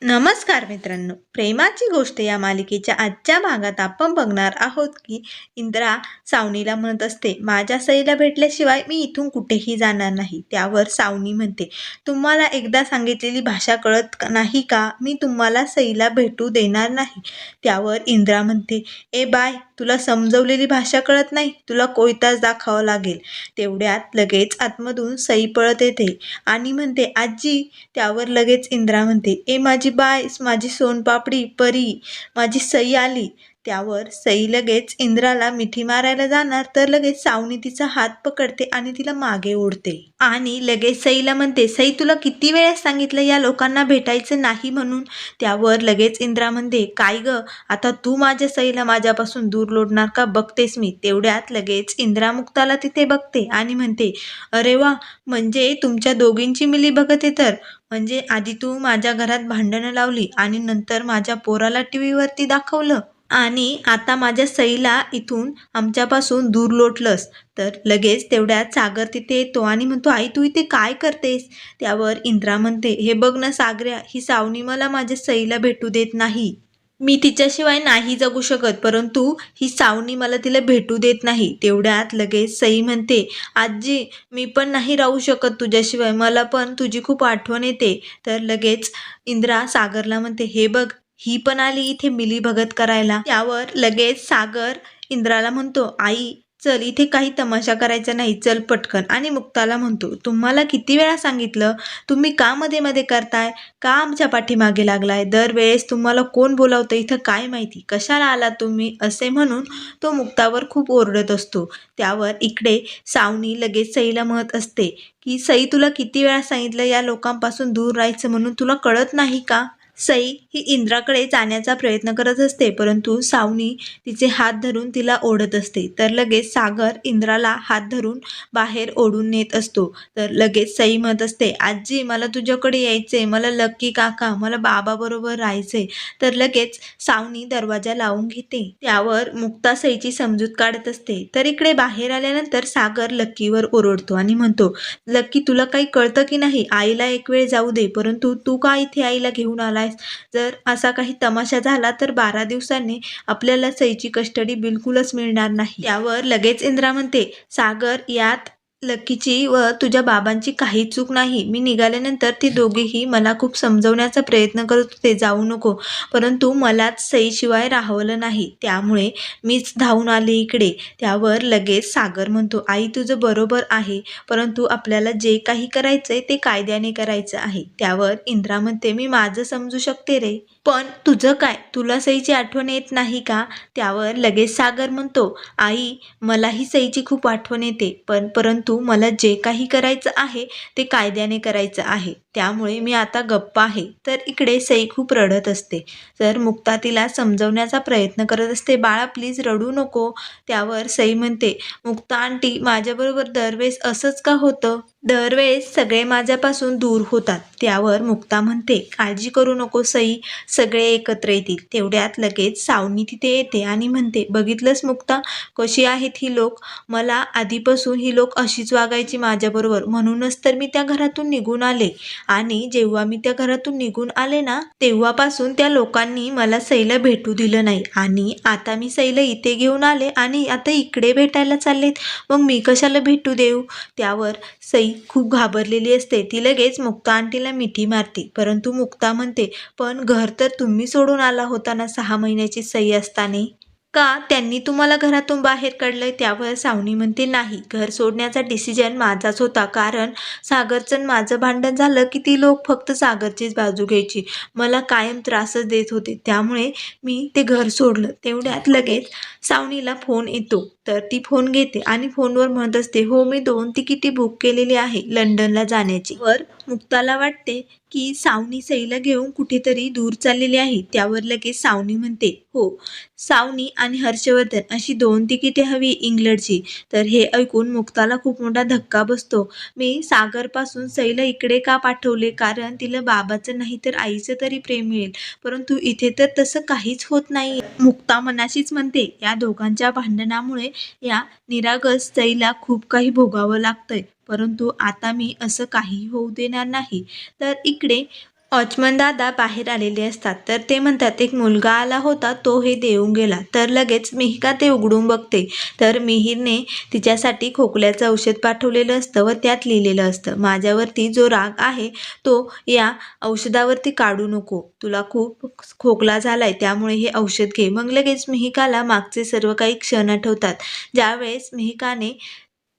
नमस्कार मित्रांनो, प्रेमाची गोष्ट या मालिकेच्या आजच्या भागात आपण बघणार आहोत की इंद्रा सावनीला म्हणत असते, माझ्या सईला भेटल्याशिवाय मी इथून कुठेही जाणार नाही. त्यावर सावनी म्हणते, तुम्हाला एकदा सांगितलेली भाषा कळत नाही का? मी तुम्हाला सईला भेटू देणार नाही. त्यावर इंद्रा म्हणते, ए बाय, तुला समजवलेली भाषा कळत नाही, तुला कोयताच दाखवावा लागेल. तेवढ्यात लगेच आतमधून सई पळत येते आणि म्हणते, आजी. त्यावर लगेच इंद्रा म्हणते, ए माझी बाय, माझी सोनपापडी परी, माझी सई आली. त्यावर सई लगेच इंद्राला मिठी मारायला जाणार तर लगेच सावनी तिचा हात पकडते आणि तिला मागे ओढते आणि लगेच सईला म्हणते, सई, तुला किती वेळेस सांगितलं या लोकांना भेटायचं नाही म्हणून. त्यावर लगेच इंद्रा म्हणते, काय ग, आता तू माझ्या सईला माझ्यापासून दूर लोटणार का बघतेस मी. तेवढ्यात लगेच इंद्रा मुक्ताला तिथे बघते आणि म्हणते, अरे वा, म्हणजे तुमच्या दोघींची मिली बघत आहे तर. म्हणजे आधी तू माझ्या घरात भांडणं लावली आणि नंतर माझ्या पोराला टीव्हीवरती दाखवलं आणि आता माझ्या सईला इथून आमच्यापासून दूर लोटलंस. तर लगेच तेवढ्यात सागर तिथे येतो आणि म्हणतो, आई तू इथे काय करतेस. त्यावर इंद्रा म्हणते, हे बघ ना सागऱ्या, ही सावनी मला माझ्या सईला भेटू देत नाही. मी तिच्याशिवाय नाही जगू शकत, परंतु ही सावनी मला तिला भेटू देत नाही. तेवढ्यात लगेच सई म्हणते, आजी, मी पण नाही राहू शकत तुझ्याशिवाय, मला पण तुझी खूप आठवण येते. तर लगेच इंद्रा सागरला म्हणते, हे बघ, ही पण आली इथे मिली भगत करायला. त्यावर लगेच सागर इंद्राला म्हणतो, आई चल, इथे काही तमाशा करायचा नाही, चल पटकन. आणि मुक्ताला म्हणतो, तुम्हाला किती वेळा सांगितलं, तुम्ही का मध्ये मध्ये करताय, का आमच्या पाठीमागे लागलाय, दरवेळेस तुम्हाला कोण बोलावतं इथं काय माहिती, कशाला आला तुम्ही, असे म्हणून तो मुक्तावर खूप ओरडत असतो. त्यावर इकडे सावनी लगेच सईला म्हणत असते की, सई, तुला किती वेळा सांगितलं या लोकांपासून दूर राहायचं म्हणून, तुला कळत नाही का. सई ही इंद्राकडे जाण्याचा प्रयत्न करत असते, परंतु सावनी तिचे हात धरून तिला ओढत असते. तर लगेच सागर इंद्राला हात धरून बाहेर ओढून नेत असतो. तर लगेच सई म्हणत असते, आजी, मला तुझ्याकडे यायचंय, मला लक्की काका, मला बाबा बरोबर राहायचंय. तर लगेच सावनी दरवाजा लावून घेते. त्यावर मुक्ता सईची समजूत काढत असते. तर इकडे बाहेर आल्यानंतर सागर लक्कीवर ओरडतो आणि म्हणतो, लक्की, तुला काही कळतं की नाही, आईला एक वेळ जाऊ दे, परंतु तू का इथे आईला घेऊन आलायस. जर असा काही तमाशा झाला तर 12 दिवसांनी आपल्याला सईची कस्टडी बिलकुलच मिळणार नाही. त्यावर लगेच इंद्रा म्हणते, सागर, यात लकीची व तुझ्या बाबांची काही चूक नाही. मी निघाल्यानंतर ते दोघेही मला खूप समजवण्याचा प्रयत्न करत होते, जाऊ नको, परंतु मलाच सईशिवाय राहवलं नाही, त्यामुळे मीच धावून आले इकडे. त्यावर लगेच सागर म्हणतो, आई तुझं बरोबर आहे, परंतु आपल्याला जे काही करायचंय ते कायद्याने करायचं आहे. त्यावर इंद्रा म्हणते, मी माझं समजू शकते रे, पण तुझं काय, तुला सईची आठवण येत नाही का. त्यावर लगेच सागर म्हणतो, आई, मलाही सईची खूप आठवण येते, पण परंतु मला जे काही करायचं आहे ते कायद्याने करायचं आहे, त्यामुळे मी आता गप्प आहे. तर इकडे सई खूप रडत असते. तर मुक्ता तिला समजवण्याचा प्रयत्न करत असते, बाळा प्लीज रडू नको. त्यावर सई म्हणते, मुक्ता आंटी, माझ्याबरोबर दरवेळेस असंच का होतं, दरवेळेस सगळे माझ्यापासून दूर होतात. त्यावर मुक्ता म्हणते, काळजी करू नको सई, सगळे एकत्र येतील. तेवढ्यात लगेच सावनी तिथे येते आणि म्हणते, बघितलंस मुक्ता, कशी आहेत ही लोक, मला आधीपासून ही लोक अशीच वागायची माझ्याबरोबर, म्हणूनच तर मी त्या घरातून निघून आले. आणि जेव्हा मी त्या घरातून निघून आले ना, तेव्हापासून त्या लोकांनी मला सईला भेटू दिलं नाही आणि आता मी सईला इथे घेऊन आले आणि आता इकडे भेटायला चाललेत, मग मी कशाला भेटू देऊ. त्यावर सई खूप घाबरलेली असते. ती लगेच मुक्ता आंटीला मिठी मारते, परंतु मुक्ता म्हणते, पण घर तर तुम्ही सोडून आला होता ना 6 महिन्याची सई असताना, का त्यांनी तुम्हाला घरातून बाहेर काढलंय. त्यावर सावनी म्हणते, नाही, घर सोडण्याचा डिसिजन माझाच होता, कारण सागरचं माझं भांडण झालं की ती लोक फक्त सागरचीच बाजू घ्यायची, मला कायम त्रासच देत होते, त्यामुळे मी ते घर सोडलं. तेवढ्यात लगेच सावनीला फोन येतो. तर ती फोन घेते आणि फोनवर म्हणत असते, हो, मी 2 तिकिटे बुक केलेली आहे लंडनला जाण्याची. वर मुक्ताला वाटते की सावनी सईला घेऊन कुठेतरी दूर चाललेली आहे. त्यावर लगेच सावनी म्हणते, हो, सावनी आणि हर्षवर्धन अशी 2 तिकिटे हवी इंग्लंडची. तर हे ऐकून मुक्ताला खूप मोठा धक्का बसतो. मी सागरपासून सईला इकडे का पाठवले, कारण तिला बाबाचं नाही तर आईचं तरी प्रेम मिळेल, परंतु इथे तर तसं काहीच होत नाही. मुक्ता मनाशीच म्हणते, या दोघांच्या भांडणामुळे या निरागस सईला खूप काही भोगावं लागतंय, परंतु आता मी असं काही होऊ देणार नाही. तर इकडे वॉचमन दादा बाहेर आलेले असतात. तर ते म्हणतात एक मुलगा आला होता, तो हे देऊन गेला. तर लगेच मिहिका ते उघडून बघते. तर मिहीरने तिच्यासाठी खोकल्याचं औषध पाठवलेलं असतं व त्यात लिहिलेलं असतं, माझ्यावरती जो राग आहे तो या औषधावरती काढू नको. तुला खूप खोकला झालाय त्यामुळे हे औषध घे. मग लगेच मिहिकाला मागचे सर्व काही क्षण आठवतात, ज्यावेळेस मिहिकाने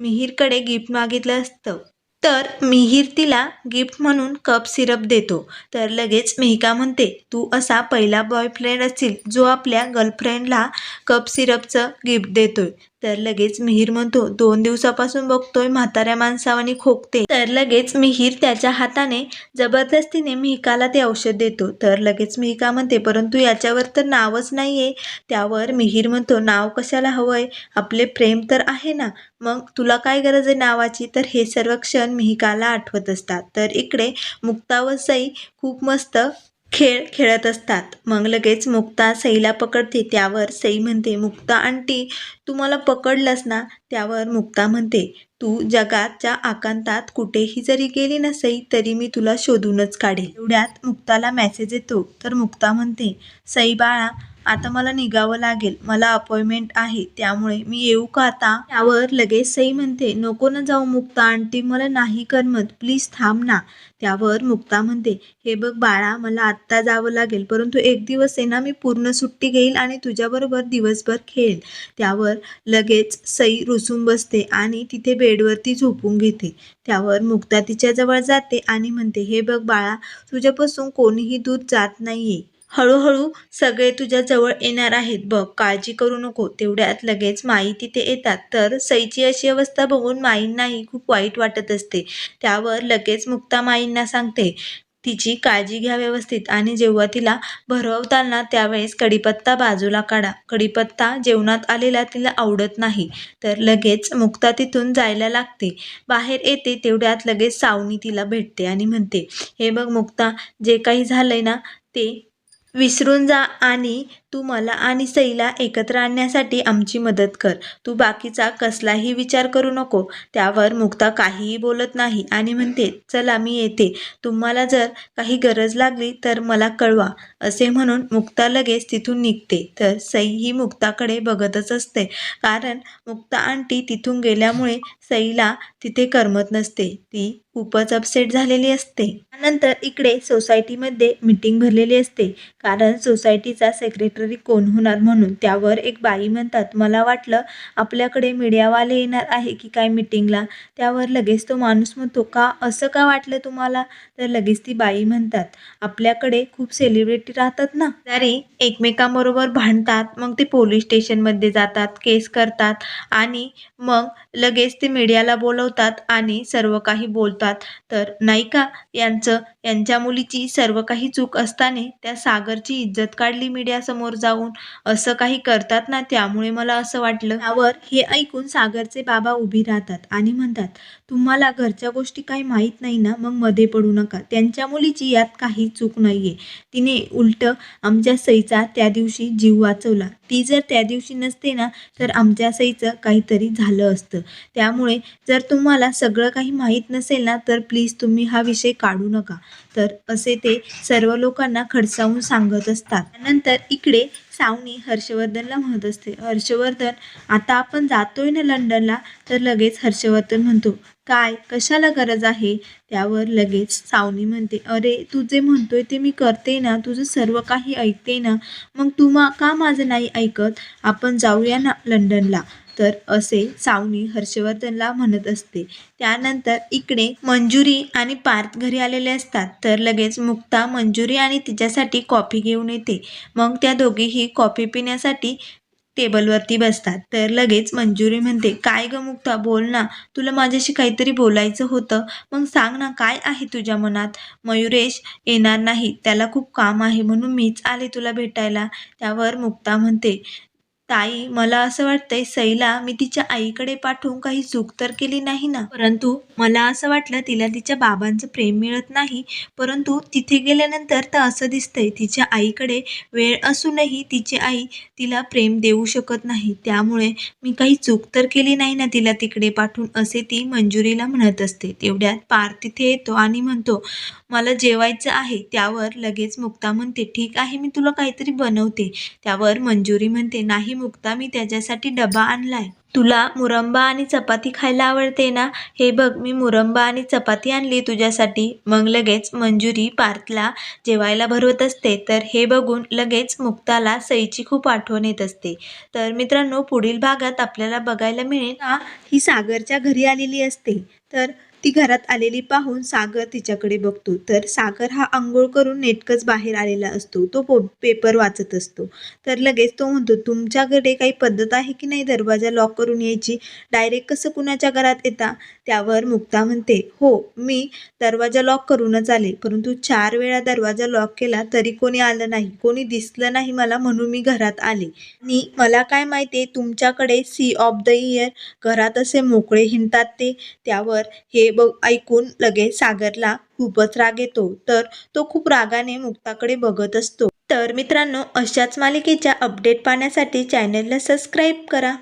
मिहीरकडे गिफ्ट मागितलं असतं. तर मिहीर तिला गिफ्ट म्हणून कप सिरप देतो. तर लगेच मिहिका म्हणते, तू असा पहिला बॉयफ्रेंड असशील जो आपल्या गर्लफ्रेंडला कप सिरपचं गिफ्ट देतोय. तर लगेच मिहीर म्हणतो, 2 दिवसापासून बघतोय म्हाताऱ्या माणसावानी खोकते. तर लगेच मिहीर त्याच्या हाताने जबरदस्तीने मिहिकाला ते औषध देतो. तर लगेच मिहिका म्हणते, परंतु याच्यावर तर नावच नाहीये. त्यावर मिहीर म्हणतो, नाव कशाला हवंय, आपले प्रेम तर आहे ना, मग तुला काय गरज आहे नावाची. तर हे सर्व क्षण मिहिकाला आठवत असतात. तर इकडे मुक्ता व सई खूप मस्त खेळ खेळत असतात. मग लगेच मुक्ता सईला पकडते. त्यावर सई म्हणते, मुक्ता आंटी तू मला पकडलंस ना. त्यावर मुक्ता म्हणते, तू जगाच्या आकांतात कुठेही जरी गेली ना सई, तरी मी तुला शोधूनच काढेल. एवढ्यात मुक्ताला मेसेज येतो. तर मुक्ता म्हणते, सई बाळा आता मला निघावं लागेल, मला अपॉइंटमेंट आहे, त्यामुळे मी येऊ का आता. त्यावर लगेच सई म्हणते, नको ना जाऊ मुक्ता आंटी, मला नाही करमत, प्लीज थांब ना. त्यावर मुक्ता म्हणते, हे बघ बाळा मला आत्ता जावं लागेल, परंतु एक दिवस आहे ना मी पूर्ण सुट्टी घेईल आणि तुझ्याबरोबर दिवसभर खेळेल. त्यावर लगेच सई रुसून बसते आणि तिथे बेडवरती झोपून घेते. त्यावर मुक्ता तिच्याजवळ जाते आणि म्हणते, हे बघ बाळा तुझ्यापासून कोणीही दूर जात नाहीये, हळूहळू सगळे तुझ्या जवळ येणार आहेत बघ, काळजी करू नको. तेवढ्यात लगेच माई तिथे येतात. तर सईची अशी अवस्था बघून माईंनाही खूप वाईट वाटत असते. त्यावर लगेच मुक्ता माईंना सांगते, तिची काळजी घ्या व्यवस्थित आणि जेव्हा तिला भरवताल ना त्यावेळेस कढीपत्ता बाजूला काढा, कढीपत्ता जेवणात आलेला तिला आवडत नाही. तर लगेच मुक्ता तिथून जायला लागते. बाहेर येते तेवढ्यात लगेच सावनी तिला भेटते आणि म्हणते, हे बघ मुक्ता जे काही झालंय ना ते विसरून जा आणि तू मला आणि सईला एकत्र आणण्यासाठी आमची मदत कर. तू बाकीचा कसलाही विचार करू नको. त्यावर मुक्ता काहीही बोलत नाही आणि म्हणते, चला मी येते. तुम्हाला जर काही गरज लागली तर मला कळवा. असे म्हणून मुक्ता लगेच तिथून निघते. तर सई ही मुक्ताकडे बघतच असते. कारण मुक्ता आंटी तिथून गेल्यामुळे सईला तिथे करमत नसते. ती खूपच अपसेट झालेली असते. त्यानंतर इकडे सोसायटीमध्ये मीटिंग भरलेली असते. कारण सोसायटीचा सेक्रेटरी कोण होणार म्हणून. त्यावर एक बाई म्हणतात, मला वाटलं आपल्याकडे मीडियावाले येणार आहे की काय मीटिंगला. त्यावर लगेच तो माणूस म्हणतो, का असं का वाटलं तुम्हाला. तर लगेच ती बाई म्हणतात, आपल्याकडे खूप सेलिब्रिटी राहतात ना, तरी एकमेकांबरोबर भांडतात, मग ते पोलीस स्टेशनमध्ये जातात, केस करतात आणि मग लगेच ते मीडियाला बोलवतात आणि सर्व काही बोलतात. तर नाही का यांच्या मुलीची सर्व काही चूक असताना त्या सागरची इज्जत काढली मीडियासमोर जाऊन, असं काही करतात ना, त्यामुळे मला असं वाटलं. त्यावर हे ऐकून सागरचे बाबा उभी राहतात आणि म्हणतात, तुम्हाला घरच्या गोष्टी काही माहीत नाही ना, मग मध्ये पडू नका. त्यांच्या मुलीची यात काही चूक नाहीये. तिने उलट आमच्या सईचा त्या दिवशी जीव वाचवला. ती जर त्या दिवशी नसते ना तर आमच्या सईचं काहीतरी झालं असतं. त्यामुळे जर तुम्हाला सगळं काही माहीत नसेल ना तर प्लीज तुम्ही हा विषय काढू नका. तर असे ते सर्व लोकांना खडसावून सांगत असतात. त्यानंतर इकडे सावनी हर्षवर्धनला म्हणत असते, हर्षवर्धन आता आपण जातोय ना लंडनला. तर लगेच हर्षवर्धन म्हणतो, काय कशाला गरज आहे. त्यावर लगेच सावनी म्हणते, अरे तू जे म्हणतोय ते मी करते ना, तुझं सर्व काही ऐकते ना, मग तू का माझं नाही ऐकत. आपण जाऊया ना लंडनला. तर असे सावनी हर्षवर्धनला म्हणत असते. त्यानंतर इकडे मंजुरी आणि पार्थ घरी आलेले असतात. तर लगेच मुक्ता मंजुरी आणि तिच्यासाठी कॉफी घेऊन येते. मग त्या दोघीही कॉफी पिण्यासाठी टेबलवरती बसतात. तर लगेच मंजुरी म्हणते, काय ग मुक्ता बोल ना, तुला माझ्याशी काहीतरी बोलायचं होतं, मग सांग ना काय आहे तुझ्या मनात. मयुरेश येणार नाही, त्याला खूप काम आहे म्हणून मीच आले तुला भेटायला. त्यावर मुक्ता म्हणते, ताई, मला असं वाटतंय सईला मी तिच्या आईकडे पाठवून काही चूक तर केली नाही ना? परंतु मला असं वाटलं तिला तिच्या बाबांचं प्रेम मिळत नाही. परंतु तिथे गेल्यानंतर तर असं दिसतंय तिच्या आईकडे वेळ असूनही तिची आई तिला प्रेम देऊ शकत नाही. त्यामुळे मी काही चूक तर केली नाही ना तिला तिकडे पाठवून, असे ती मंजुरीला म्हणत असते. तेवढ्यात पार्थ तिथे येतो आणि म्हणतो, मला जेवायचं आहे. त्यावर लगेच मुक्ता म्हणते, ठीक आहे, मी तुला काहीतरी बनवते. त्यावर मंजुरी म्हणते, नाही मुक्ता, मी त्याच्यासाठी डबा आणलाय. तुला मुरंबा आणि चपाती खायला आवडते ना? हे बघ, मी मुरंबा आणि चपाती आणली तुझ्यासाठी. मग लगेच मंजुरी पार्थला जेवायला भरवत असते. तर हे बघून लगेच मुक्ताला सईची खूप आठवण येत असते. तर मित्रांनो, पुढील भागात आपल्याला बघायला मिळेल का ही सागरच्या घरी आलेली असते. तर ती घरात आलेली पाहून सागर तिच्याकडे बघतो. तर सागर हा अंघोळ करून नेटकच बाहेर आलेला असतो. तो पेपर वाचत असतो. तर लगेच तो म्हणतो, तुमच्याकडे काही पद्धत आहे की नाही दरवाजा लॉक करून यायची? डायरेक्ट कसं कुणाच्या घरात येता? त्यावर मुक्ता म्हणते, हो, मी दरवाजा लॉक करूनच आले. परंतु 4 वेळा दरवाजा लॉक केला तरी कोणी आलं नाही, कोणी दिसलं नाही मला, म्हणून मी घरात आले. आणि मला काय माहिती तुमच्याकडे सी ऑफ द इयर घरात असे मोकळे हिंडतात ते. त्यावर हे ऐकून लगेच सागरला खूपच राग येतो. तर तो खूप रागाने मुक्ताकडे बघत असतो. तर मित्रांनो, अशाच मालिकेच्या अपडेट पाहण्यासाठी चॅनलला सबस्क्राईब करा.